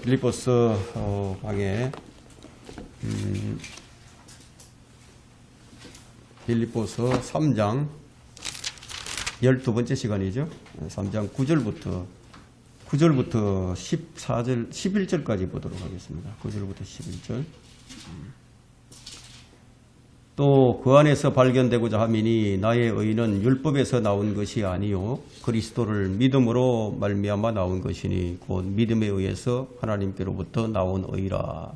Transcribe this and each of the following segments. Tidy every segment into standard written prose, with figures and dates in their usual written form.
빌립보서 강의 빌립보서 3장 12번째 시간이죠. 3장 9절부터 14절 11절까지 보도록 하겠습니다. 9절부터 11절. 또 그 안에서 발견되고자 함이니 나의 의는 율법에서 나온 것이 아니요 그리스도를 믿음으로 말미암아 나온 것이니 곧 믿음에 의해서 하나님께로부터 나온 의라.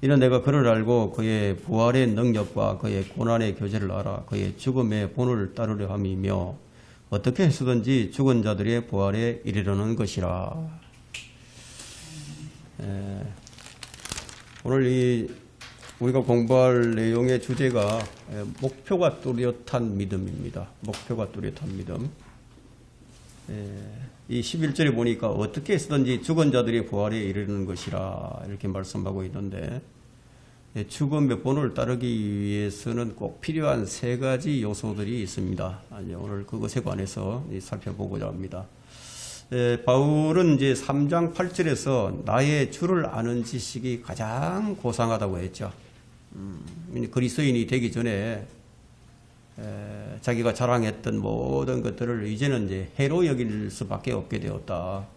이는 내가 그를 알고 그의 부활의 능력과 그의 고난의 교제를 알아 그의 죽음의 본을 따르려 함이며 어떻게 해서든지 죽은 자들의 부활에 이르려는 것이라. 오늘 우리가 공부할 내용의 주제가 목표가 뚜렷한 믿음입니다. 목표가 뚜렷한 믿음. 이 11절에 보니까 어떻게 해서든지 죽은 자들의 부활에 이르는 것이라 이렇게 말씀하고 있는데, 죽음의 본을 따르기 위해서는 꼭 필요한 세 가지 요소들이 있습니다. 오늘 그것에 관해서 살펴보고자 합니다. 바울은 이제 3장 8절에서 나의 주를 아는 지식이 가장 고상하다고 했죠. 그리스도인이 되기 전에 자기가 자랑했던 모든 것들을 이제는 이제 해로 여길 수밖에 없게 되었다.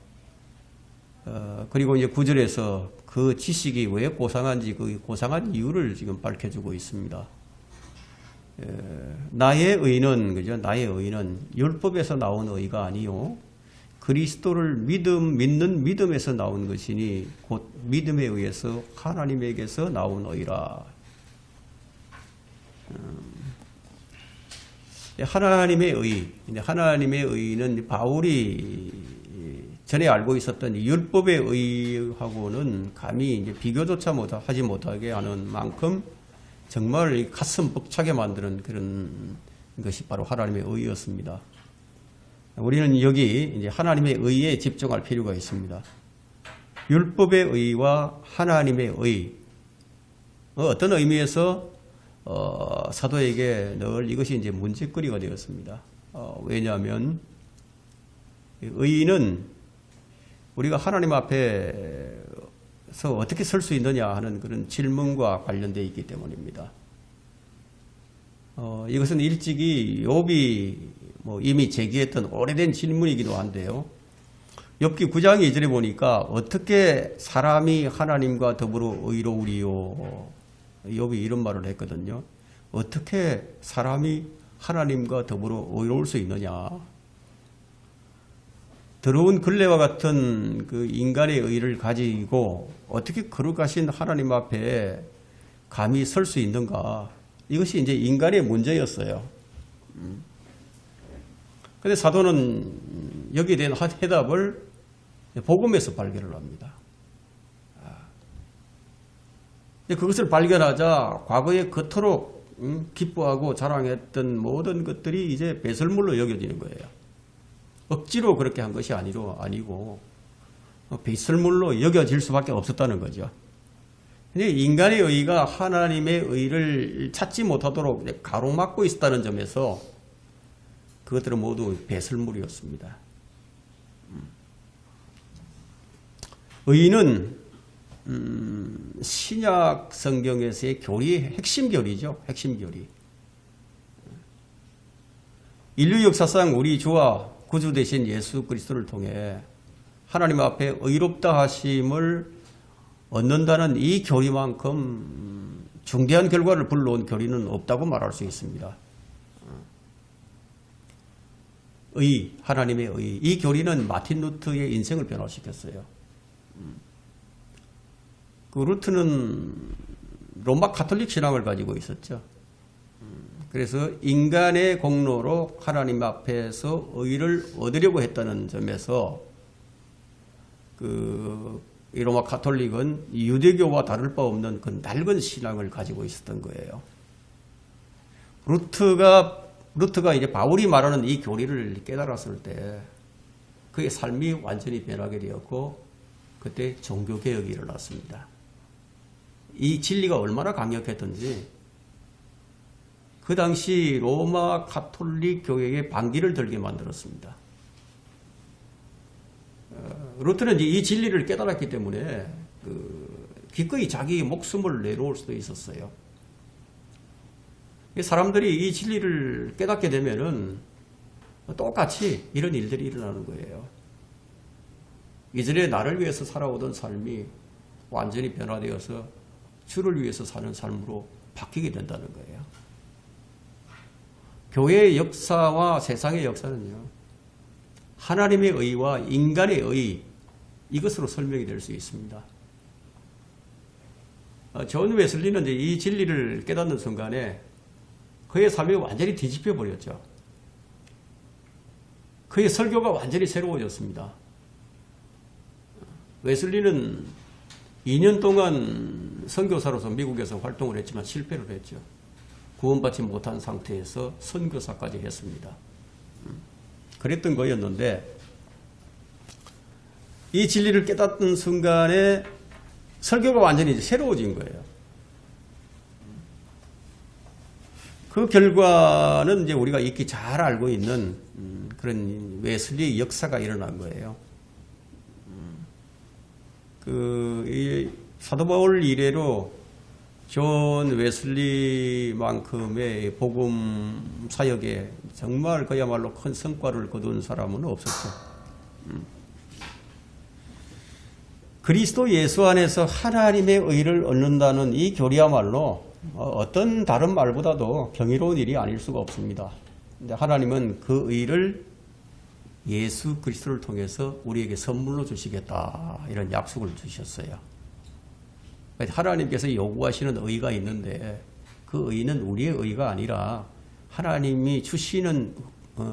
그리고 이제 9절에서 그 지식이 왜 고상한지 그 고상한 이유를 지금 밝혀주고 있습니다. 나의 의는, 그죠? 나의 의는 율법에서 나온 의가 아니요 그리스도를 믿는 믿음에서 나온 것이니 곧 믿음에 의해서 하나님에게서 나온 의라. 하나님의 하나님의 의는 바울이 전에 알고 있었던 율법의 의하고는 감히 이제 비교조차 하지 못하게 하는 만큼 정말 가슴 벅차게 만드는 그런 것이 바로 하나님의 의였습니다. 우리는 여기 이제 하나님의 의에 집중할 필요가 있습니다. 율법의 의와 하나님의 의. 어떤 의미에서 사도에게 늘 이것이 이제 문제거리가 되었습니다. 왜냐하면 의는 우리가 하나님 앞에서 어떻게 설 수 있느냐 하는 그런 질문과 관련되어 있기 때문입니다. 이것은 일찍이 욥이 이미 제기했던 오래된 질문이기도 한데요. 욥기 9장 2절에 보니까 어떻게 사람이 하나님과 더불어 의로우리요. 욥이 이런 말을 했거든요. 어떻게 사람이 하나님과 더불어 의로울 수 있느냐. 더러운 걸레와 같은 그 인간의 의를 가지고 어떻게 거룩하신 하나님 앞에 감히 설 수 있는가. 이것이 이제 인간의 문제였어요. 그런데 사도는 여기에 대한 해답을 복음에서 발견을 합니다. 그것을 발견하자 과거에 그토록 기뻐하고 자랑했던 모든 것들이 이제 배설물로 여겨지는 거예요. 억지로 그렇게 한 것이 아니고 배설물로 여겨질 수밖에 없었다는 거죠. 근데 인간의 의가 하나님의 의를 찾지 못하도록 가로막고 있었다는 점에서 그것들은 모두 배설물이었습니다. 의는 신약 성경에서의 교리의 핵심 교리죠. 핵심 교리. 인류 역사상 우리 주와 구주 되신 예수 그리스도를 통해 하나님 앞에 의롭다 하심을 얻는다는 이 교리만큼 중대한 결과를 불러온 교리는 없다고 말할 수 있습니다. 하나님의 의. 이 교리는 마틴 루트의 인생을 변화시켰어요. 그 루트는 로마 가톨릭 신앙을 가지고 있었죠. 그래서 인간의 공로로 하나님 앞에서 의를 얻으려고 했다는 점에서 이 로마 가톨릭은 유대교와 다를 바 없는 그 낡은 신앙을 가지고 있었던 거예요. 루트가 이제 바울이 말하는 이 교리를 깨달았을 때 그의 삶이 완전히 변하게 되었고 그때 종교개혁이 일어났습니다. 이 진리가 얼마나 강력했던지 그 당시 로마 가톨릭 교회에 반기를 들게 만들었습니다. 루트는 이제 이 진리를 깨달았기 때문에 기꺼이 자기 목숨을 내놓을 수도 있었어요. 사람들이 이 진리를 깨닫게 되면은 똑같이 이런 일들이 일어나는 거예요. 이전에 나를 위해서 살아오던 삶이 완전히 변화되어서 주를 위해서 사는 삶으로 바뀌게 된다는 거예요. 교회의 역사와 세상의 역사는요, 하나님의 의와 인간의 의, 이것으로 설명이 될 수 있습니다. 존 웨슬리는 이제 이 진리를 깨닫는 순간에 그의 삶이 완전히 뒤집혀 버렸죠. 그의 설교가 완전히 새로워졌습니다. 웨슬리는 2년 동안 선교사로서 미국에서 활동을 했지만 실패를 했죠. 구원받지 못한 상태에서 선교사까지 했습니다. 그랬던 거였는데 이 진리를 깨닫는 순간에 설교가 완전히 새로워진 거예요. 그 결과는 이제 우리가 익히 잘 알고 있는 그런 웨슬리의 역사가 일어난 거예요. 이 사도 바울 이래로 존 웨슬리만큼의 복음 사역에 정말 그야말로 큰 성과를 거둔 사람은 없었죠. 그리스도 예수 안에서 하나님의 의를 얻는다는 이 교리야말로 어떤 다른 말보다도 경이로운 일이 아닐 수가 없습니다. 근데 하나님은 그 의를 예수 그리스도를 통해서 우리에게 선물로 주시겠다, 이런 약속을 주셨어요. 하나님께서 요구하시는 의가 있는데 그 의는 우리의 의가 아니라 하나님이 주시는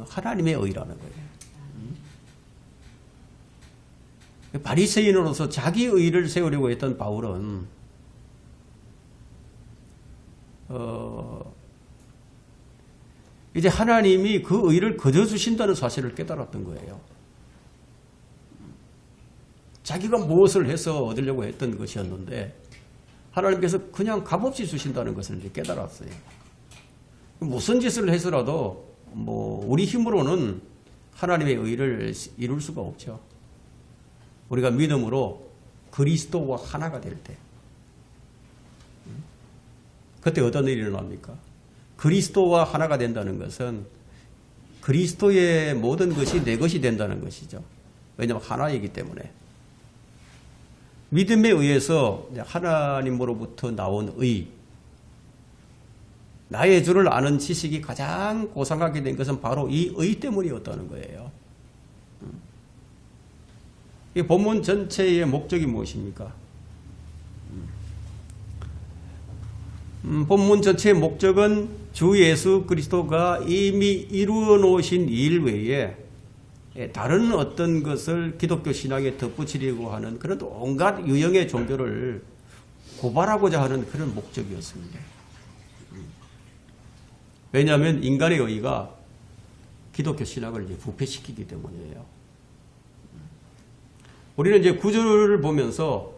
하나님의 의라는 거예요. 바리새인으로서 자기 의를 세우려고 했던 바울은 이제 하나님이 그 의를 거저 주신다는 사실을 깨달았던 거예요. 자기가 무엇을 해서 얻으려고 했던 것이었는데 하나님께서 그냥 값없이 주신다는 것을 이제 깨달았어요. 무슨 짓을 해서라도 우리 힘으로는 하나님의 의를 이룰 수가 없죠. 우리가 믿음으로 그리스도와 하나가 될 때, 그때 어떤 일이 일어납니까? 그리스도와 하나가 된다는 것은 그리스도의 모든 것이 내 것이 된다는 것이죠. 왜냐하면 하나이기 때문에. 믿음에 의해서 하나님으로부터 나온 의, 나의 주를 아는 지식이 가장 고상하게 된 것은 바로 이 의 때문이었다는 거예요. 이 본문 전체의 목적이 무엇입니까? 본문 전체의 목적은 주 예수 그리스도가 이미 이루어 놓으신 일 외에 다른 어떤 것을 기독교 신앙에 덧붙이려고 하는 그런 온갖 유형의 종교를 고발하고자 하는 그런 목적이었습니다. 왜냐하면 인간의 의가 기독교 신앙을 이제 부패시키기 때문이에요. 우리는 이제 구절을 보면서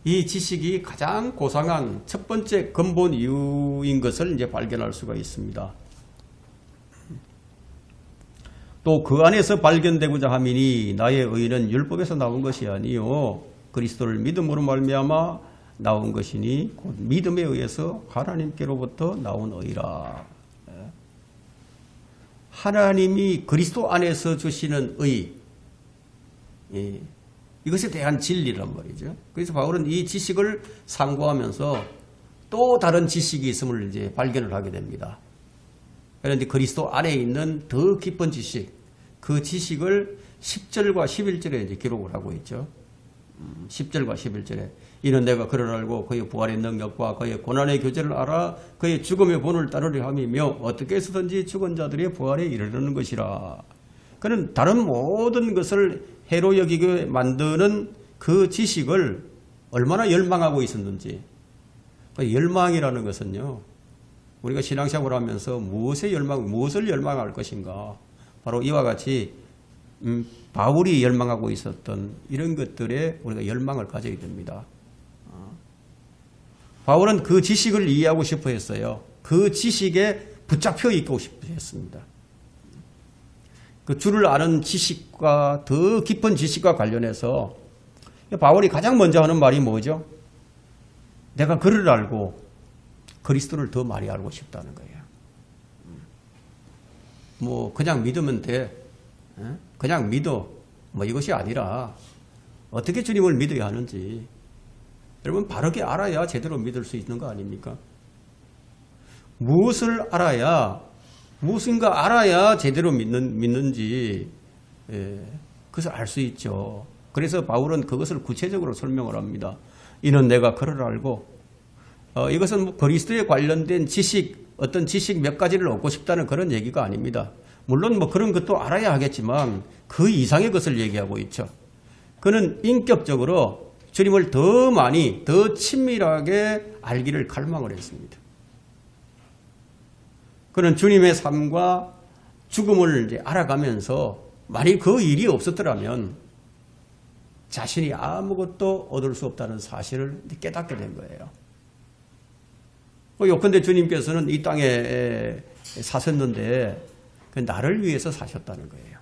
이 지식이 가장 고상한 첫 번째 근본 이유인 것을 이제 발견할 수가 있습니다. 또 그 안에서 발견되고자 함이니 나의 의는 율법에서 나온 것이 아니요 그리스도를 믿음으로 말미암아 나온 것이니 곧 믿음에 의해서 하나님께로부터 나온 의라. 하나님이 그리스도 안에서 주시는 의, 이것에 대한 진리란 말이죠. 그래서 바울은 이 지식을 상고하면서 또 다른 지식이 있음을 이제 발견을 하게 됩니다. 그런데 그리스도 안에 있는 더 깊은 지식, 그 지식을 10절과 11절에 이제 기록을 하고 있죠. 10절과 11절에 이는 내가 그를 알고 그의 부활의 능력과 그의 고난의 교제를 알아 그의 죽음의 본을 따르려 함이며 어떻게 해서든지 죽은 자들의 부활에 이르는 것이라. 그는 다른 모든 것을 해로 여기게 만드는 그 지식을 얼마나 열망하고 있었는지. 열망이라는 것은요, 우리가 신앙생활을 하면서 무엇을 열망할 것인가. 바로 이와 같이 바울이 열망하고 있었던 이런 것들에 우리가 열망을 가져야 됩니다. 바울은 그 지식을 이해하고 싶어 했어요. 그 지식에 붙잡혀 있고 싶어 했습니다. 그 주를 아는 지식과 더 깊은 지식과 관련해서 바울이 가장 먼저 하는 말이 뭐죠? 내가 그를 알고 그리스도를 더 많이 알고 싶다는 거예요. 뭐 그냥 믿으면 돼. 그냥 믿어. 뭐 이것이 아니라 어떻게 주님을 믿어야 하는지 여러분 바르게 알아야 제대로 믿을 수 있는 거 아닙니까? 무엇을 알아야 무엇인가 알아야 제대로 믿는지 그것을 알 수 있죠. 그래서 바울은 그것을 구체적으로 설명을 합니다. 이는 내가 그를 알고 이것은 뭐 그리스도에 관련된 지식 어떤 지식 몇 가지를 얻고 싶다는 그런 얘기가 아닙니다. 물론 뭐 그런 것도 알아야 하겠지만 그 이상의 것을 얘기하고 있죠. 그는 인격적으로 주님을 더 많이 더 친밀하게 알기를 갈망을 했습니다. 그는 주님의 삶과 죽음을 이제 알아가면서 만일 그 일이 없었더라면 자신이 아무것도 얻을 수 없다는 사실을 깨닫게 된 거예요. 요컨대 주님께서는 이 땅에 사셨는데 나를 위해서 사셨다는 거예요.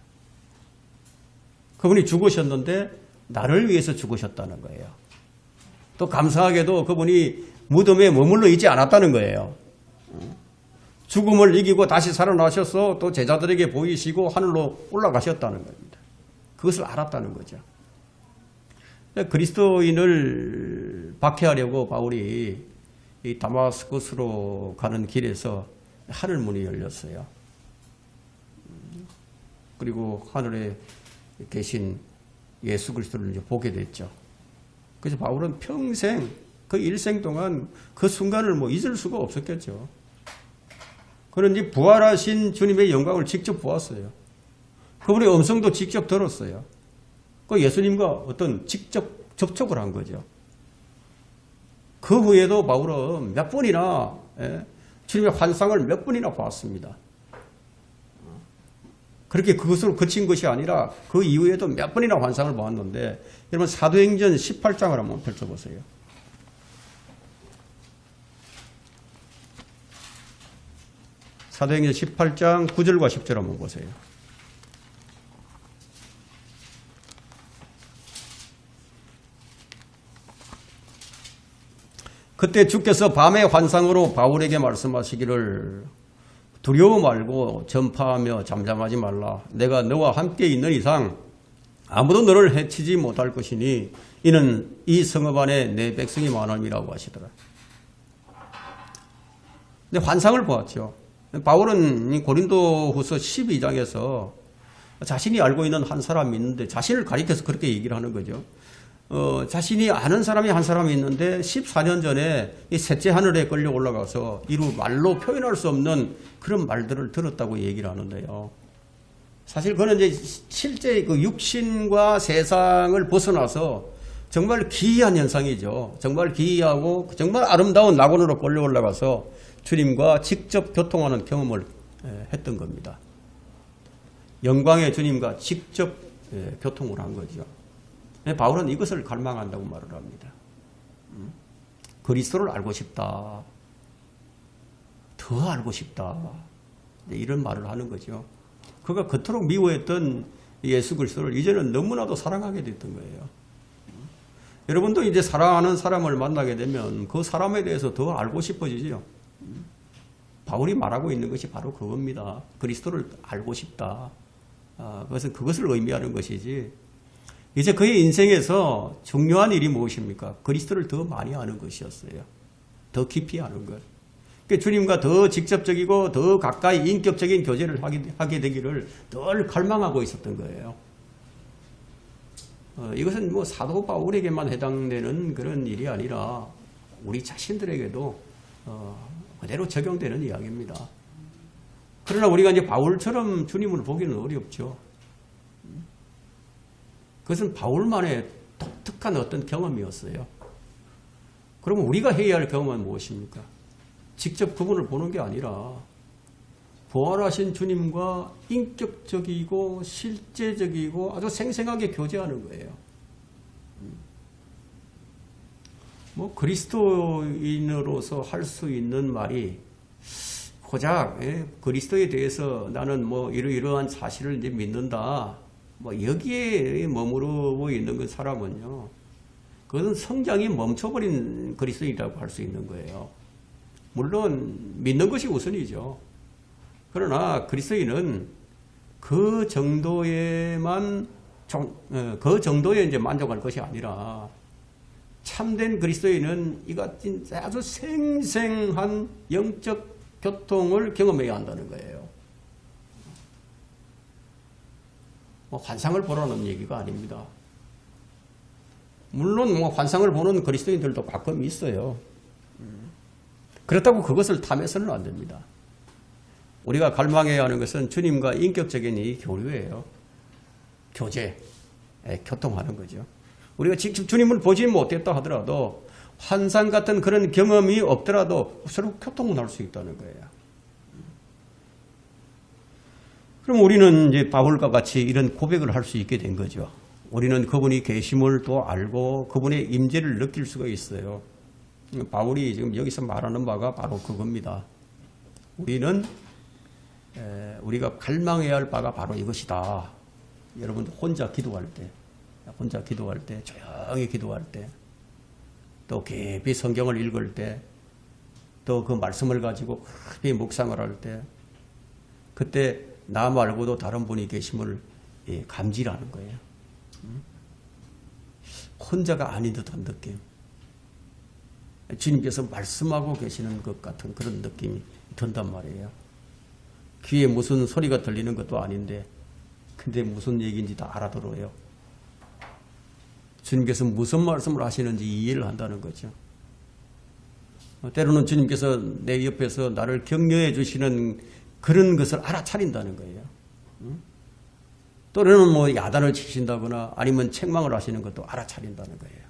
그분이 죽으셨는데 나를 위해서 죽으셨다는 거예요. 또 감사하게도 그분이 무덤에 머물러 있지 않았다는 거예요. 죽음을 이기고 다시 살아나셔서 또 제자들에게 보이시고 하늘로 올라가셨다는 겁니다. 그것을 알았다는 거죠. 그리스도인을 박해하려고 바울이 이 다마스커스로 가는 길에서 하늘문이 열렸어요. 그리고 하늘에 계신 예수 그리스도를 이제 보게 됐죠. 그래서 바울은 평생 그 일생 동안 그 순간을 뭐 잊을 수가 없었겠죠. 그런지 부활하신 주님의 영광을 직접 보았어요. 그분의 음성도 직접 들었어요. 그 예수님과 어떤 직접 접촉을 한 거죠. 그 후에도 바울은 몇 번이나 주님의 환상을 몇 번이나 보았습니다. 그렇게 그것으로 그친 것이 아니라 그 이후에도 몇 번이나 환상을 보았는데 여러분 사도행전 18장을 한번 펼쳐보세요. 사도행전 18장 9절과 10절 한번 보세요. 그때 주께서 밤의 환상으로 바울에게 말씀하시기를 두려워 말고 전파하며 잠잠하지 말라. 내가 너와 함께 있는 이상 아무도 너를 해치지 못할 것이니 이는 이 성읍 안에 내 백성이 많음이라고 하시더라. 근데 환상을 보았죠. 바울은 고린도후서 12장에서 자신이 알고 있는 한 사람이 있는데 자신을 가리켜서 그렇게 얘기를 하는 거죠. 자신이 아는 사람이 한 사람이 있는데 14년 전에 이 셋째 하늘에 끌려 올라가서 이루 말로 표현할 수 없는 그런 말들을 들었다고 얘기를 하는데요. 사실 그는 이제 실제 그 육신과 세상을 벗어나서 정말 기이한 현상이죠. 정말 기이하고 정말 아름다운 낙원으로 끌려 올라가서 주님과 직접 교통하는 경험을 했던 겁니다. 영광의 주님과 직접 교통을 한 거죠. 바울은 이것을 갈망한다고 말을 합니다. 그리스도를 알고 싶다. 더 알고 싶다. 이런 말을 하는 거죠. 그가 그토록 미워했던 예수 그리스도를 이제는 너무나도 사랑하게 됐던 거예요. 여러분도 이제 사랑하는 사람을 만나게 되면 그 사람에 대해서 더 알고 싶어지죠. 바울이 말하고 있는 것이 바로 그겁니다. 그리스도를 알고 싶다. 그것은 그것을 의미하는 것이지. 이제 그의 인생에서 중요한 일이 무엇입니까? 그리스도를 더 많이 아는 것이었어요. 더 깊이 아는 것. 그러니까 주님과 더 직접적이고 더 가까이 인격적인 교제를 하게 되기를 늘 갈망하고 있었던 거예요. 이것은 뭐 사도 바울에게만 해당되는 그런 일이 아니라 우리 자신들에게도 그대로 적용되는 이야기입니다. 그러나 우리가 이제 바울처럼 주님을 보기는 어렵죠. 그것은 바울만의 독특한 어떤 경험이었어요. 그러면 우리가 해야 할 경험은 무엇입니까? 직접 그분을 보는 게 아니라 부활하신 주님과 인격적이고 실제적이고 아주 생생하게 교제하는 거예요. 뭐 그리스도인으로서 할 수 있는 말이 고작 그리스도에 대해서 나는 뭐 이러이러한 사실을 이제 믿는다. 뭐 여기에 머무르고 있는 그 사람은요. 그것은 성장이 멈춰버린 그리스도인이라고 할 수 있는 거예요. 물론 믿는 것이 우선이죠. 그러나 그리스도인은 그 정도에만 그 정도에 이제 만족할 것이 아니라 참된 그리스도인은 이 같은 아주 생생한 영적 교통을 경험해야 한다는 거예요. 뭐 환상을 보라는 얘기가 아닙니다. 물론 뭐 환상을 보는 그리스도인들도 가끔 있어요. 그렇다고 그것을 탐해서는 안 됩니다. 우리가 갈망해야 하는 것은 주님과 인격적인 이 교류예요. 교제, 교통하는 거죠. 우리가 직접 주님을 보지 못했다 하더라도 환상 같은 그런 경험이 없더라도 서로 교통을 할 수 있다는 거예요. 그럼 우리는 이제 바울과 같이 이런 고백을 할 수 있게 된 거죠. 우리는 그분이 계심을 또 알고 그분의 임재를 느낄 수가 있어요. 바울이 지금 여기서 말하는 바가 바로 그겁니다. 우리가 갈망해야 할 바가 바로 이것이다. 여러분 혼자 기도할 때, 조용히 기도할 때, 또 깊이 성경을 읽을 때, 또 그 말씀을 가지고 깊이 묵상을 할 때, 그때 나 말고도 다른 분이 계심을 감지하는 거예요. 혼자가 아닌 듯한 느낌. 주님께서 말씀하고 계시는 것 같은 그런 느낌이 든단 말이에요. 귀에 무슨 소리가 들리는 것도 아닌데 근데 무슨 얘기인지 다 알아들어요. 주님께서 무슨 말씀을 하시는지 이해를 한다는 거죠. 때로는 주님께서 내 옆에서 나를 격려해 주시는 그런 것을 알아차린다는 거예요. 또는 뭐 야단을 치신다거나 아니면 책망을 하시는 것도 알아차린다는 거예요.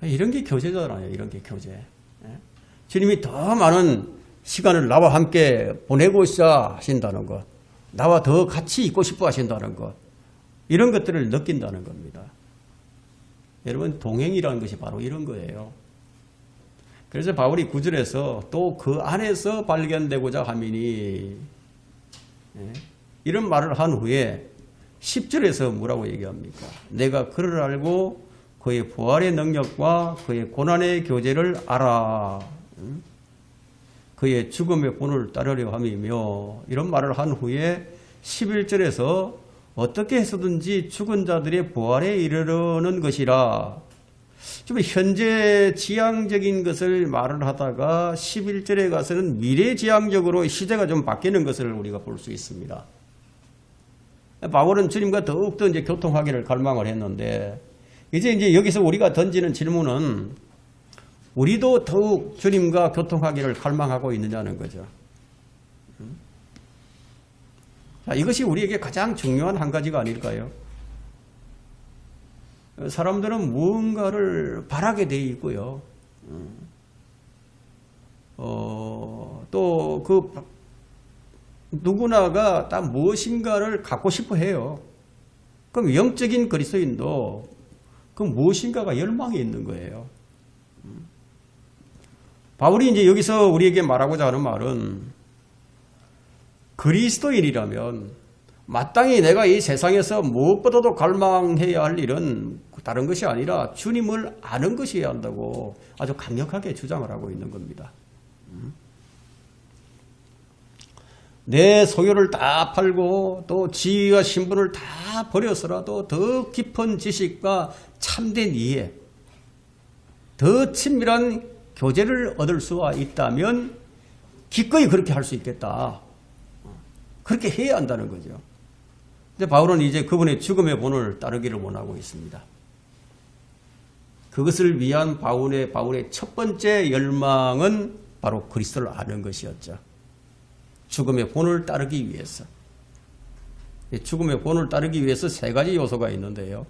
이런 게 교제잖아요. 이런 게 교제. 주님이 더 많은 시간을 나와 함께 보내고 있어 하신다는 것, 나와 더 같이 있고 싶어 하신다는 것, 이런 것들을 느낀다는 겁니다. 여러분 동행이라는 것이 바로 이런 거예요. 그래서 바울이 9절에서 또 그 안에서 발견되고자 함이니 이런 말을 한 후에 10절에서 뭐라고 얘기합니까? 내가 그를 알고 그의 부활의 능력과 그의 고난의 교제를 알아. 그의 죽음의 본을 따르려 함이며 이런 말을 한 후에 11절에서 어떻게 해서든지 죽은 자들의 부활에 이르려는 것이라. 좀 현재 지향적인 것을 말을 하다가 11절에 가서는 미래지향적으로 시제가 좀 바뀌는 것을 우리가 볼 수 있습니다. 바울은 주님과 더욱더 이제 교통하기를 갈망을 했는데 이제 여기서 우리가 던지는 질문은 우리도 더욱 주님과 교통하기를 갈망하고 있느냐는 거죠. 자, 이것이 우리에게 가장 중요한 한 가지가 아닐까요? 사람들은 무언가를 바라게 돼 있고요. 또 그 누구나가 다 무엇인가를 갖고 싶어 해요. 그럼 영적인 그리스도인도 그 무엇인가가 열망이 있는 거예요. 바울이 이제 여기서 우리에게 말하고자 하는 말은 그리스도인이라면 마땅히 내가 이 세상에서 무엇보다도 갈망해야 할 일은 다른 것이 아니라 주님을 아는 것이어야 한다고 아주 강력하게 주장을 하고 있는 겁니다. 내 소유를 다 팔고 또 지위와 신분을 다 버려서라도 더 깊은 지식과 참된 이해, 더 친밀한 교제를 얻을 수가 있다면 기꺼이 그렇게 할 수 있겠다. 그렇게 해야 한다는 거죠. 근데 바울은 이제 그분의 죽음의 본을 따르기를 원하고 있습니다. 그것을 위한 바울의 첫 번째 열망은 바로 그리스도를 아는 것이었죠. 죽음의 본을 따르기 위해서. 죽음의 본을 따르기 위해서 세 가지 요소가 있는데요.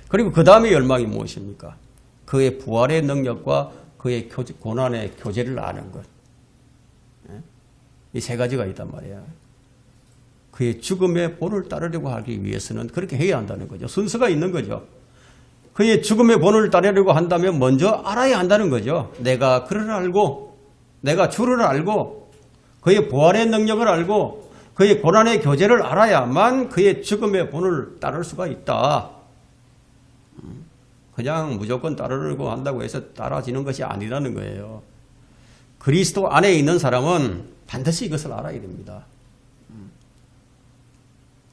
그리고 그 다음에 열망이 무엇입니까? 그의 부활의 능력과 그의 고난의 교제를 아는 것. 이 세 가지가 있단 말이에요. 그의 죽음의 본을 따르려고 하기 위해서는 그렇게 해야 한다는 거죠. 순서가 있는 거죠. 그의 죽음의 본을 따르려고 한다면 먼저 알아야 한다는 거죠. 내가 그를 알고 내가 주를 알고 그의 부활의 능력을 알고 그의 고난의 교제를 알아야만 그의 죽음의 본을 따를 수가 있다. 그냥 무조건 따르려고 한다고 해서 따라지는 것이 아니라는 거예요. 그리스도 안에 있는 사람은 반드시 이것을 알아야 됩니다.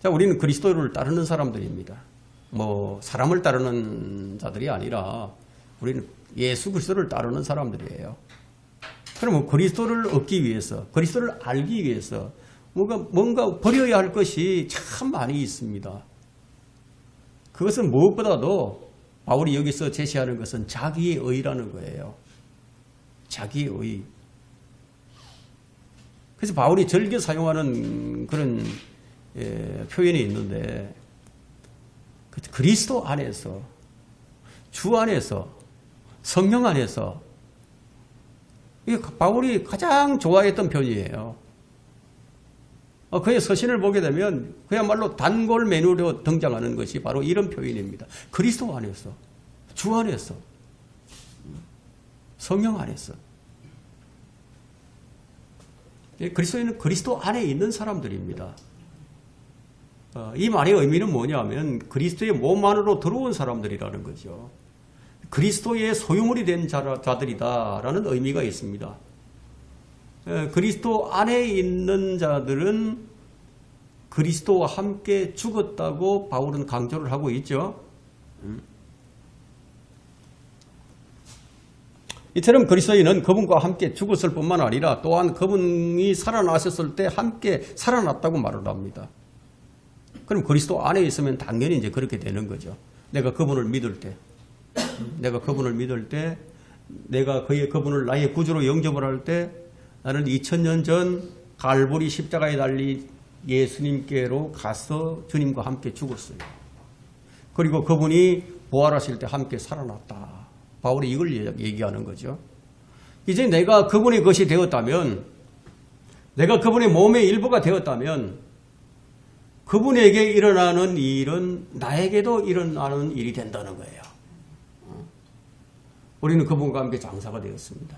자, 우리는 그리스도를 따르는 사람들입니다. 뭐 사람을 따르는 자들이 아니라 우리는 예수 그리스도를 따르는 사람들이에요. 그러면 그리스도를 얻기 위해서, 그리스도를 알기 위해서 뭔가 버려야 할 것이 참 많이 있습니다. 그것은 무엇보다도 바울이 여기서 제시하는 것은 자기의 의라는 거예요. 자기의 의. 그래서 바울이 즐겨 사용하는 그런 표현이 있는데, 그리스도 안에서, 주 안에서, 성령 안에서, 이게 바울이 가장 좋아했던 표현이에요. 그의 서신을 보게 되면 그야말로 단골 메뉴로 등장하는 것이 바로 이런 표현입니다. 그리스도 안에서, 주 안에서, 성령 안에서. 그리스도인은 그리스도 안에 있는 사람들입니다. 이 말의 의미는 뭐냐면 그리스도의 몸 안으로 들어온 사람들이라는 거죠. 그리스도의 소유물이 된 자들이다라는 의미가 있습니다. 그리스도 안에 있는 자들은 그리스도와 함께 죽었다고 바울은 강조를 하고 있죠. 이처럼 그리스도인은 그분과 함께 죽었을 뿐만 아니라 또한 그분이 살아나셨을 때 함께 살아났다고 말을 합니다. 그럼 그리스도 안에 있으면 당연히 이제 그렇게 되는 거죠. 내가 그분을 믿을 때, 내가 그분을 나의 구주로 영접을 할 때 나는 2000년 전 갈보리 십자가에 달린 예수님께로 가서 주님과 함께 죽었어요. 그리고 그분이 부활하실 때 함께 살아났다. 바울이 이걸 얘기하는 거죠. 이제 내가 그분의 것이 되었다면, 내가 그분의 몸의 일부가 되었다면 그분에게 일어나는 일은 나에게도 일어나는 일이 된다는 거예요. 우리는 그분과 함께 장사가 되었습니다.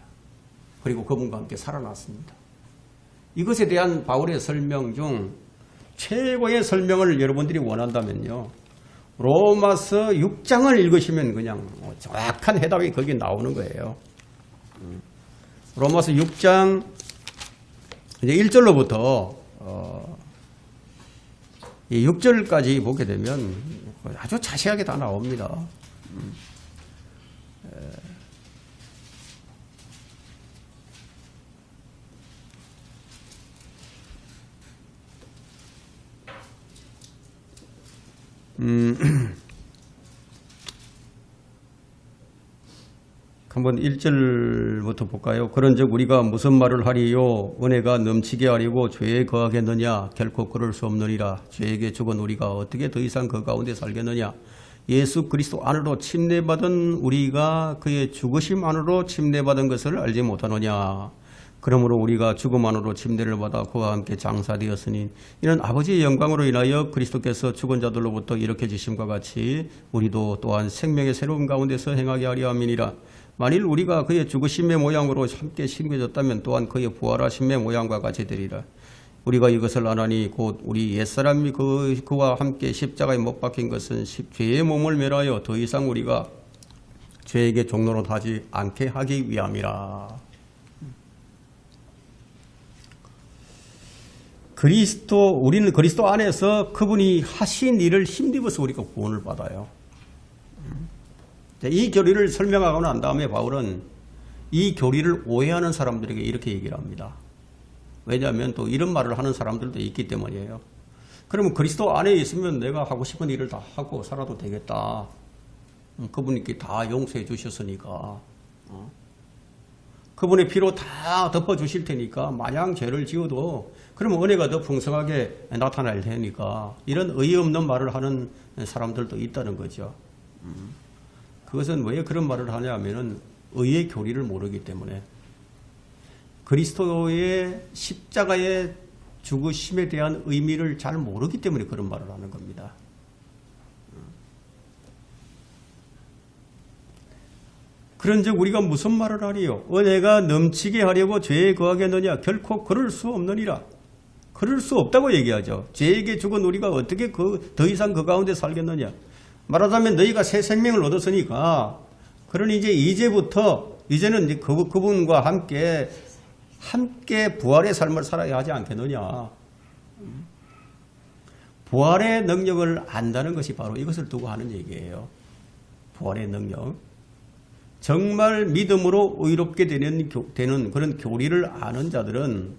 그리고 그분과 함께 살아났습니다. 이것에 대한 바울의 설명 중 최고의 설명을 여러분들이 원한다면요, 로마서 6장을 읽으시면 그냥 정확한 해답이 거기에 나오는 거예요. 로마서 6장 이제 1절로부터 6절까지 보게 되면 아주 자세하게 다 나옵니다. 한번 1절부터 볼까요? 그런즉 우리가 무슨 말을 하리요? 은혜가 넘치게 하려고 죄에 거하겠느냐? 결코 그럴 수 없느니라. 죄에게 죽은 우리가 어떻게 더 이상 그 가운데 살겠느냐? 예수 그리스도 안으로 침례받은 우리가 그의 죽으심 안으로 침례받은 것을 알지 못하느냐? 그러므로 우리가 죽음 안으로 침례를 받아 그와 함께 장사되었으니 이는 아버지의 영광으로 인하여 그리스도께서 죽은 자들로부터 일으켜지심과 같이 우리도 또한 생명의 새로운 가운데서 행하게 하려 함이니라. 만일 우리가 그의 죽으심의 모양으로 함께 심겨졌다면 또한 그의 부활하심의 모양과 같이 되리라. 우리가 이것을 아나니 곧 우리 옛사람이 그와 함께 십자가에 못 박힌 것은 죄의 몸을 멸하여 더 이상 우리가 죄에게 종노릇하지 않게 하기 위함이라. 우리는 그리스도 안에서 그분이 하신 일을 힘입어서 우리가 구원을 받아요. 이 교리를 설명하고 난 다음에 바울은 이 교리를 오해하는 사람들에게 이렇게 얘기를 합니다. 왜냐하면 또 이런 말을 하는 사람들도 있기 때문이에요. 그러면 그리스도 안에 있으면 내가 하고 싶은 일을 다 하고 살아도 되겠다. 그분께 다 용서해 주셨으니까. 그분의 피로 다 덮어주실 테니까 마냥 죄를 지어도 그러면 은혜가 더 풍성하게 나타날 테니까 이런 의의없는 말을 하는 사람들도 있다는 거죠. 그것은 왜 그런 말을 하냐면은 의의 교리를 모르기 때문에 그리스도의 십자가의 죽으심에 대한 의미를 잘 모르기 때문에 그런 말을 하는 겁니다. 그런즉 우리가 무슨 말을 하리요? 은혜가 넘치게 하려고 죄에 거하겠느냐? 결코 그럴 수 없느니라. 그럴 수 없다고 얘기하죠. 죄에게 죽은 우리가 어떻게 더 이상 그 가운데 살겠느냐? 말하자면 너희가 새 생명을 얻었으니까, 그러니 이제는 이제 그분과 함께 부활의 삶을 살아야 하지 않겠느냐? 부활의 능력을 안다는 것이 바로 이것을 두고 하는 얘기예요. 부활의 능력. 정말 믿음으로 의롭게 되는 그런 교리를 아는 자들은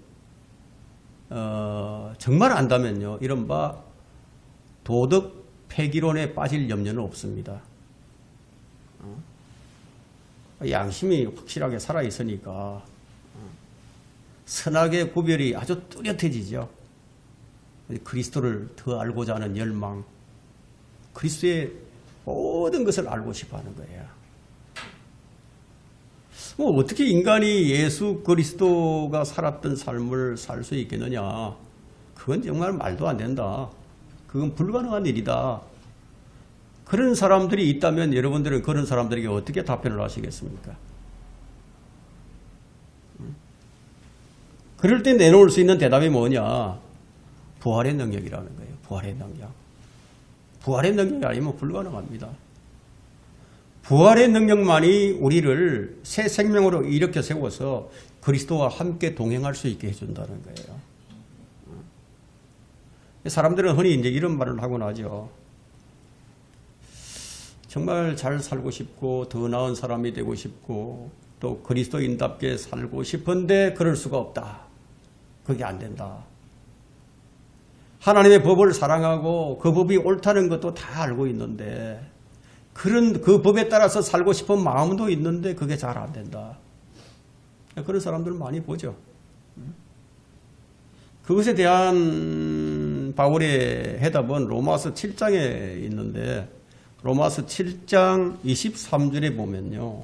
정말 안다면요, 이른바 도덕 폐기론에 빠질 염려는 없습니다. 양심이 확실하게 살아있으니까 선악의 구별이 아주 뚜렷해지죠. 그리스도를 더 알고자 하는 열망, 그리스도의 모든 것을 알고 싶어 하는 거예요. 어떻게 인간이 예수 그리스도가 살았던 삶을 살 수 있겠느냐? 그건 정말 말도 안 된다. 그건 불가능한 일이다. 그런 사람들이 있다면 여러분들은 그런 사람들에게 어떻게 답변을 하시겠습니까? 그럴 때 내놓을 수 있는 대답이 뭐냐? 부활의 능력이라는 거예요. 부활의 능력. 부활의 능력이 아니면 불가능합니다. 부활의 능력만이 우리를 새 생명으로 일으켜 세워서 그리스도와 함께 동행할 수 있게 해준다는 거예요. 사람들은 흔히 이제 이런 말을 하곤 하죠. 정말 잘 살고 싶고 더 나은 사람이 되고 싶고 또 그리스도인답게 살고 싶은데 그럴 수가 없다. 그게 안 된다. 하나님의 법을 사랑하고 그 법이 옳다는 것도 다 알고 있는데 그 법에 따라서 살고 싶은 마음도 있는데 그게 잘 안 된다. 그런 사람들 많이 보죠. 그것에 대한 바울의 해답은 로마서 7장에 있는데 로마서 7장 23절에 보면요.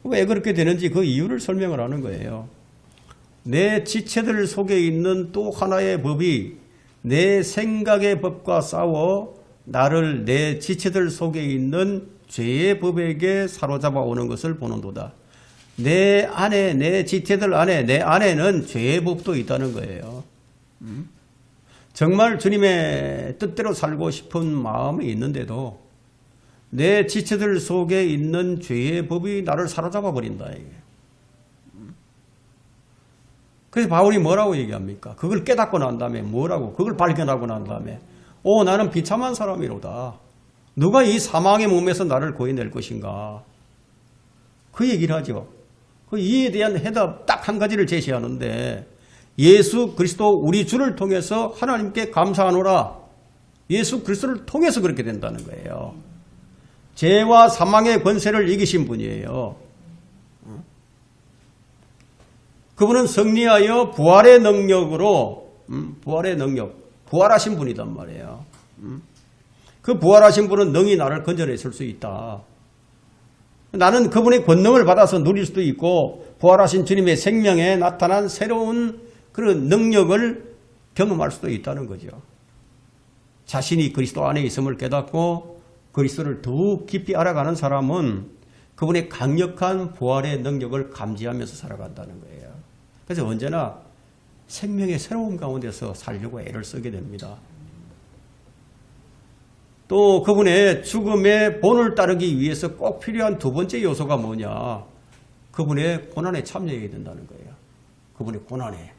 왜 그렇게 되는지 그 이유를 설명을 하는 거예요. 내 지체들 속에 있는 또 하나의 법이 내 생각의 법과 싸워 나를 내 지체들 속에 있는 죄의 법에게 사로잡아 오는 것을 보는도다. 내 안에, 내 지체들 안에, 내 안에는 죄의 법도 있다는 거예요. 정말 주님의 뜻대로 살고 싶은 마음이 있는데도 내 지체들 속에 있는 죄의 법이 나를 사로잡아 버린다. 그래서 바울이 뭐라고 얘기합니까? 그걸 깨닫고 난 다음에 뭐라고? 그걸 발견하고 난 다음에 나는 비참한 사람이로다. 누가 이 사망의 몸에서 나를 구해낼 것인가? 그 얘기를 하죠. 이에 대한 해답 딱 한 가지를 제시하는데 예수 그리스도 우리 주를 통해서 하나님께 감사하노라. 예수 그리스도를 통해서 그렇게 된다는 거예요. 죄와 사망의 권세를 이기신 분이에요. 그분은 승리하여 부활의 능력으로 부활하신 분이단 말이에요. 그 부활하신 분은 능히 나를 건져내실 수 있다. 나는 그분의 권능을 받아서 누릴 수도 있고 부활하신 주님의 생명에 나타난 새로운 그런 능력을 경험할 수도 있다는 거죠. 자신이 그리스도 안에 있음을 깨닫고 그리스도를 더욱 깊이 알아가는 사람은 그분의 강력한 부활의 능력을 감지하면서 살아간다는 거예요. 그래서 언제나 생명의 새로움 가운데서 살려고 애를 쓰게 됩니다. 또 그분의 죽음의 본을 따르기 위해서 꼭 필요한 두 번째 요소가 뭐냐? 그분의 고난에 참여해야 된다는 거예요. 그분의 고난에.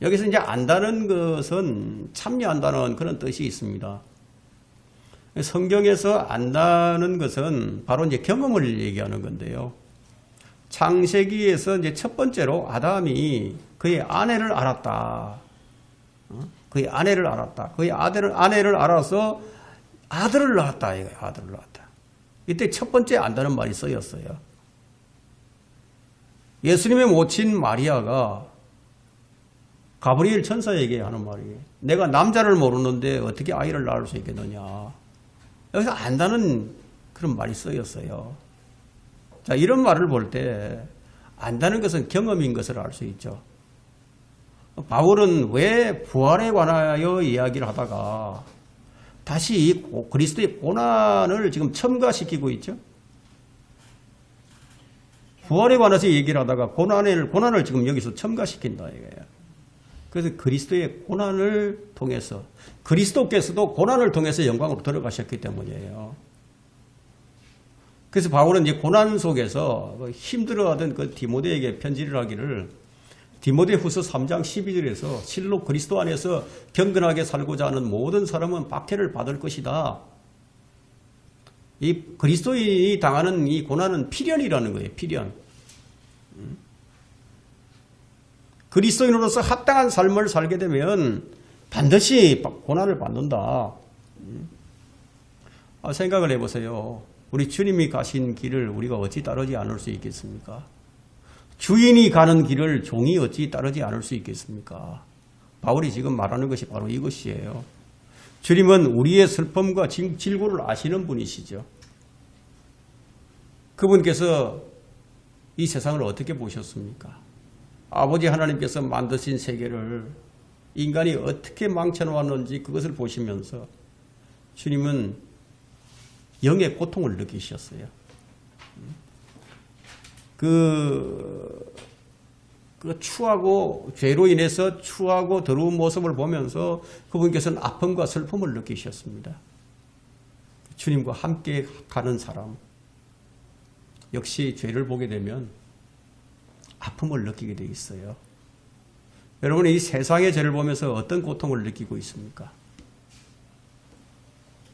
여기서 이제 안다는 것은 참여한다는 그런 뜻이 있습니다. 성경에서 안다는 것은 바로 이제 경험을 얘기하는 건데요. 창세기에서 이제 첫 번째로 아담이 그의 아내를 알았다. 그의 아내를 알았다. 그의 아내를 알아서 아들을 낳았다. 아들을 낳았다. 이때 첫 번째 안다는 말이 쓰였어요. 예수님의 모친 마리아가 가브리엘 천사에게 하는 말이에요. 내가 남자를 모르는데 어떻게 아이를 낳을 수 있겠느냐. 여기서 안다는 그런 말이 쓰였어요. 자, 이런 말을 볼 때 안다는 것은 경험인 것을 알 수 있죠. 바울은 왜 부활에 관하여 이야기를 하다가 다시 그리스도의 고난을 지금 첨가시키고 있죠. 부활에 관해서 얘기를 하다가 고난을 지금 여기서 첨가시킨다 이거예요. 그래서 그리스도의 고난을 통해서 그리스도께서도 고난을 통해서 영광으로 들어가셨기 때문이에요. 그래서 바울은 이제 고난 속에서 힘들어하던 그 디모데에게 편지를 하기를 디모데후서 3장 12절에서 실로 그리스도 안에서 경건하게 살고자 하는 모든 사람은 박해를 받을 것이다. 이 그리스도인이 당하는 이 고난은 필연이라는 거예요. 필연. 그리스도인으로서 합당한 삶을 살게 되면 반드시 고난을 받는다. 생각을 해보세요. 우리 주님이 가신 길을 우리가 어찌 따르지 않을 수 있겠습니까? 주인이 가는 길을 종이 어찌 따르지 않을 수 있겠습니까? 바울이 지금 말하는 것이 바로 이것이에요. 주님은 우리의 슬픔과 질고를 아시는 분이시죠. 그분께서 이 세상을 어떻게 보셨습니까? 아버지 하나님께서 만드신 세계를 인간이 어떻게 망쳐놓았는지 그것을 보시면서 주님은 영의 고통을 느끼셨어요. 그 추하고 죄로 인해서 추하고 더러운 모습을 보면서 그분께서는 아픔과 슬픔을 느끼셨습니다. 주님과 함께 가는 사람 역시 죄를 보게 되면 아픔을 느끼게 돼 있어요. 여러분 이 세상의 죄를 보면서 어떤 고통을 느끼고 있습니까?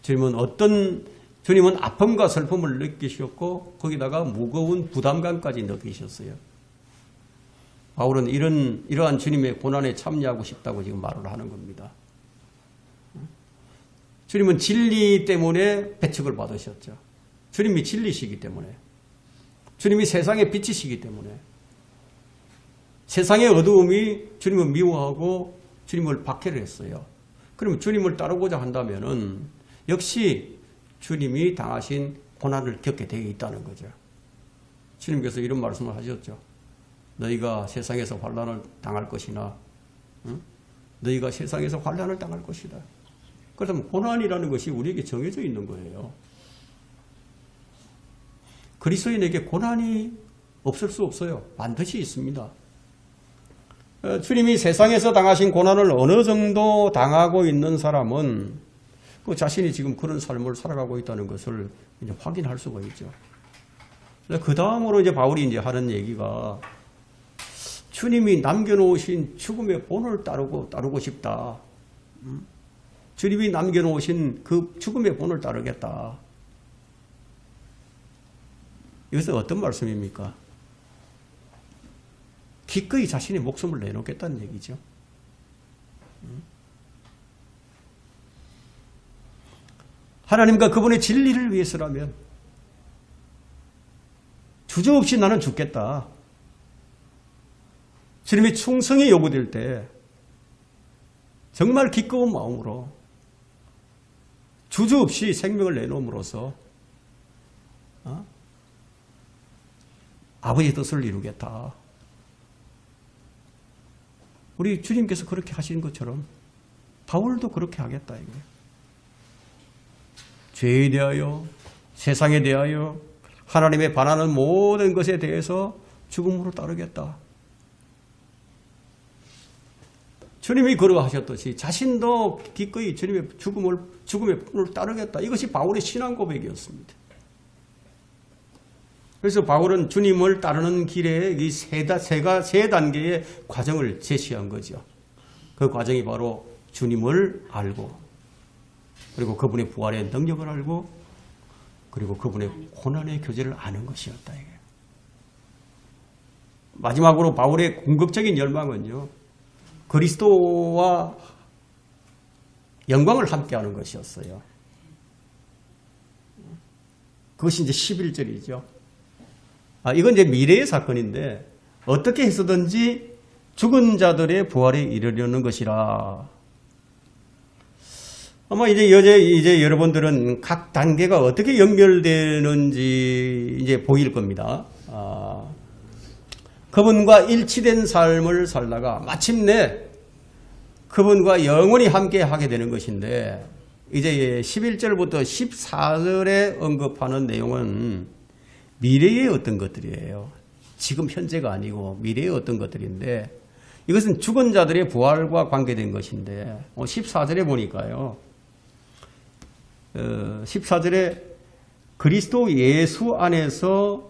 주님은 아픔과 슬픔을 느끼셨고 거기다가 무거운 부담감까지 느끼셨어요. 바울은 이러한 주님의 고난에 참여하고 싶다고 지금 말을 하는 겁니다. 주님은 진리 때문에 배척을 받으셨죠. 주님이 진리시기 때문에. 주님이 세상의 빛이시기 때문에. 세상의 어두움이 주님을 미워하고 주님을 박해를 했어요. 그러면 주님을 따르고자 한다면은 역시 주님이 당하신 고난을 겪게 되어 있다는 거죠. 주님께서 이런 말씀을 하셨죠. 너희가 세상에서 환난을 당할 것이나 너희가 세상에서 환난을 당할 것이다. 그렇다면 고난이라는 것이 우리에게 정해져 있는 거예요. 그리스도인에게 고난이 없을 수 없어요. 반드시 있습니다. 주님이 세상에서 당하신 고난을 어느 정도 당하고 있는 사람은 그 자신이 지금 그런 삶을 살아가고 있다는 것을 이제 확인할 수가 있죠. 그 다음으로 이제 바울이 이제 하는 얘기가 주님이 남겨놓으신 죽음의 본을 따르고 싶다. 주님이 남겨놓으신 그 죽음의 본을 따르겠다. 이것은 어떤 말씀입니까? 기꺼이 자신의 목숨을 내놓겠다는 얘기죠. 하나님과 그분의 진리를 위해서라면 주저없이 나는 죽겠다. 주님의 충성이 요구될 때 정말 기꺼운 마음으로 주저없이 생명을 내놓음으로써 아버지의 뜻을 이루겠다. 우리 주님께서 그렇게 하시는 것처럼 바울도 그렇게 하겠다 이거예요. 죄에 대하여, 세상에 대하여, 하나님의 반하는 모든 것에 대해서 죽음으로 따르겠다. 주님이 그러하셨듯이 자신도 기꺼이 주님의 죽음의 본을 따르겠다. 이것이 바울의 신앙 고백이었습니다. 그래서 바울은 주님을 따르는 길에 이 세 단계의 과정을 제시한 거죠. 그 과정이 바로 주님을 알고, 그리고 그분의 부활의 능력을 알고, 그리고 그분의 고난의 교제를 아는 것이었다. 이게. 마지막으로 바울의 궁극적인 열망은요, 그리스도와 영광을 함께하는 것이었어요. 그것이 이제 11절이죠. 이건 이제 미래의 사건인데 어떻게 해서든지 죽은 자들의 부활에 이르려는 것이라. 아마 이제 여러분들은 각 단계가 어떻게 연결되는지 이제 보일 겁니다. 그분과 일치된 삶을 살다가 마침내 그분과 영원히 함께 하게 되는 것인데, 이제 11절부터 14절에 언급하는 내용은 미래의 어떤 것들이에요. 지금 현재가 아니고 미래의 어떤 것들인데 이것은 죽은 자들의 부활과 관계된 것인데 14절에 보니까요. 14절에 그리스도 예수 안에서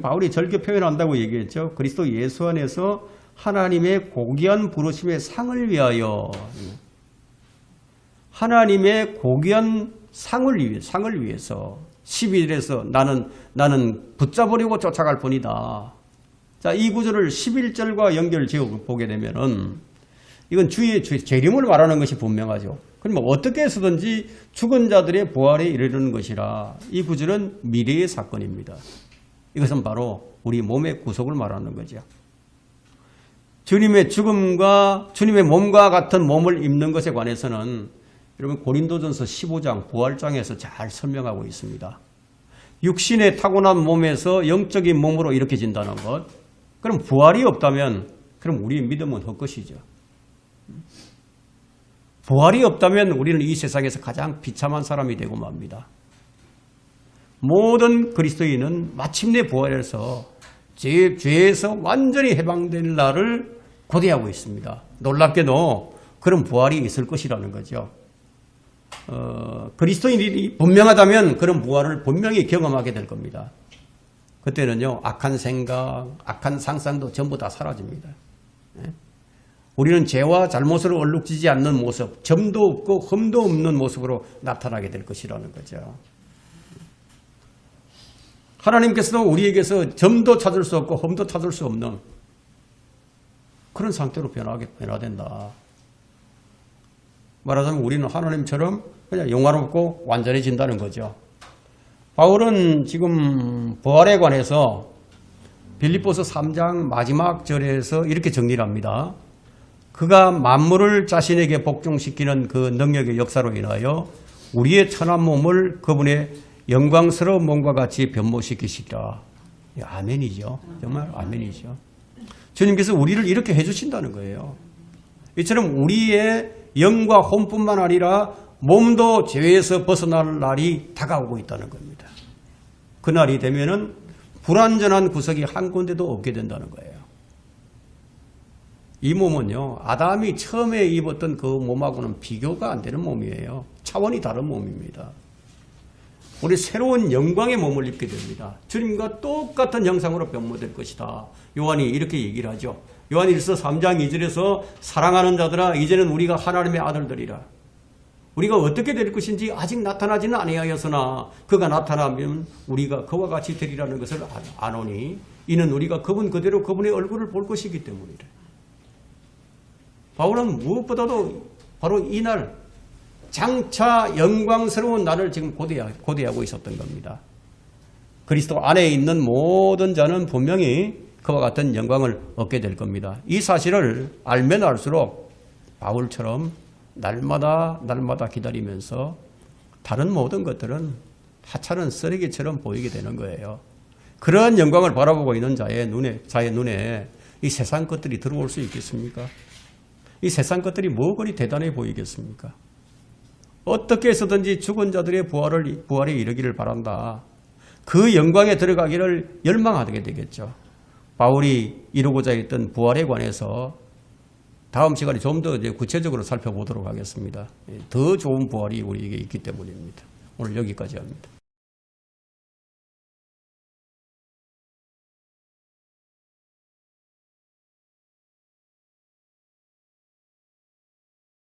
바울이 절개 표현한다고 얘기했죠. 그리스도 예수 안에서 하나님의 고귀한 부르심의 상을 위하여 하나님의 고귀한 상을 위해서 11절에서 나는 붙잡으려고 쫓아갈 뿐이다. 자, 이 구절을 11절과 연결 지어 보게 되면은 이건 주의 재림을 말하는 것이 분명하죠. 그러면 어떻게 해서든지 죽은 자들의 부활에 이르는 것이라 이 구절은 미래의 사건입니다. 이것은 바로 우리 몸의 구속을 말하는 거죠. 주님의 죽음과 주님의 몸과 같은 몸을 입는 것에 관해서는 여러분 고린도전서 15장 부활장에서 잘 설명하고 있습니다. 육신의 타고난 몸에서 영적인 몸으로 일으켜진다는 것. 그럼 부활이 없다면 그럼 우리의 믿음은 헛것이죠. 부활이 없다면 우리는 이 세상에서 가장 비참한 사람이 되고 맙니다. 모든 그리스도인은 마침내 부활해서 죄에서 완전히 해방될 날을 고대하고 있습니다. 놀랍게도 그런 부활이 있을 것이라는 거죠. 그리스도인이 분명하다면 그런 부활을 분명히 경험하게 될 겁니다. 그때는요, 악한 생각, 악한 상상도 전부 다 사라집니다. 우리는 죄와 잘못으로 얼룩지지 않는 모습, 점도 없고 흠도 없는 모습으로 나타나게 될 것이라는 거죠. 하나님께서도 우리에게서 점도 찾을 수 없고 흠도 찾을 수 없는 그런 상태로 변화된다. 말하자면 우리는 하나님처럼 그냥 영화롭고 완전해진다는 거죠. 바울은 지금 부활에 관해서 빌립보서 3장 마지막 절에서 이렇게 정리를 합니다. 그가 만물을 자신에게 복종시키는 그 능력의 역사로 인하여 우리의 천한 몸을 그분의 영광스러운 몸과 같이 변모시키시리라. 아멘이죠. 정말 아멘이죠. 주님께서 우리를 이렇게 해주신다는 거예요. 이처럼 우리의 영과 혼뿐만 아니라 몸도 죄에서 벗어날 날이 다가오고 있다는 겁니다. 그날이 되면은 불완전한 구석이 한 군데도 없게 된다는 거예요. 이 몸은요, 아담이 처음에 입었던 그 몸하고는 비교가 안 되는 몸이에요. 차원이 다른 몸입니다. 우리 새로운 영광의 몸을 입게 됩니다. 주님과 똑같은 형상으로 변모될 것이다. 요한이 이렇게 얘기를 하죠. 요한일서 3장 2절에서 사랑하는 자들아 이제는 우리가 하나님의 아들들이라. 우리가 어떻게 될 것인지 아직 나타나지는 아니하였으나 그가 나타나면 우리가 그와 같이 되리라는 것을 아노니 이는 우리가 그분 그대로 그분의 얼굴을 볼 것이기 때문이래. 바울은 무엇보다도 바로 이날 장차 영광스러운 날을 지금 고대하고 있었던 겁니다. 그리스도 안에 있는 모든 자는 분명히 그와 같은 영광을 얻게 될 겁니다. 이 사실을 알면 알수록 바울처럼 날마다 기다리면서 다른 모든 것들은 하찮은 쓰레기처럼 보이게 되는 거예요. 그러한 영광을 바라보고 있는 자의 눈에 이 세상 것들이 들어올 수 있겠습니까? 이 세상 것들이 뭐 그리 대단해 보이겠습니까? 어떻게 해서든지 죽은 자들의 부활에 이르기를 바란다. 그 영광에 들어가기를 열망하게 되겠죠. 바울이 이루고자 했던 부활에 관해서 다음 시간에 좀 더 구체적으로 살펴보도록 하겠습니다. 더 좋은 부활이 우리에게 있기 때문입니다. 오늘 여기까지 합니다.